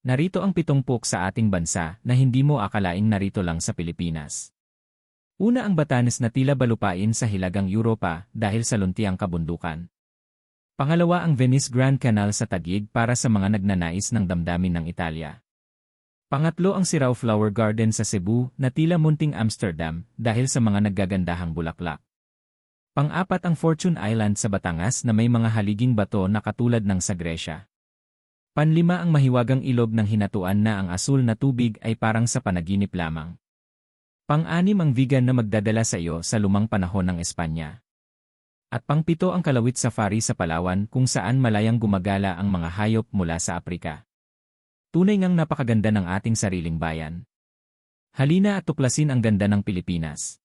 Narito ang 7 sa ating bansa na hindi mo akalaing narito lang sa Pilipinas. Una ang Batanes na tila balupain sa hilagang Europa dahil sa luntiang kabundukan. Pangalawa ang Venice Grand Canal sa Taguig para sa mga nagnanais ng damdamin ng Italia. Pangatlo ang Sirao Flower Garden sa Cebu na tila munting Amsterdam dahil sa mga naggagandahang bulaklak. Pang-apat ang Fortune Island sa Batangas na may mga haliging bato na katulad ng sa Gresya. Panlima ang mahiwagang ilog ng hinatuan na ang asul na tubig ay parang sa panaginip lamang. Pang-anim ang vegan na magdadala sa iyo sa lumang panahon ng Espanya. At pang-7 ang Kalawit Safari sa Palawan kung saan malayang gumagala ang mga hayop mula sa Aprika. Tunay ngang napakaganda ng ating sariling bayan. Halina at tuklasin ang ganda ng Pilipinas.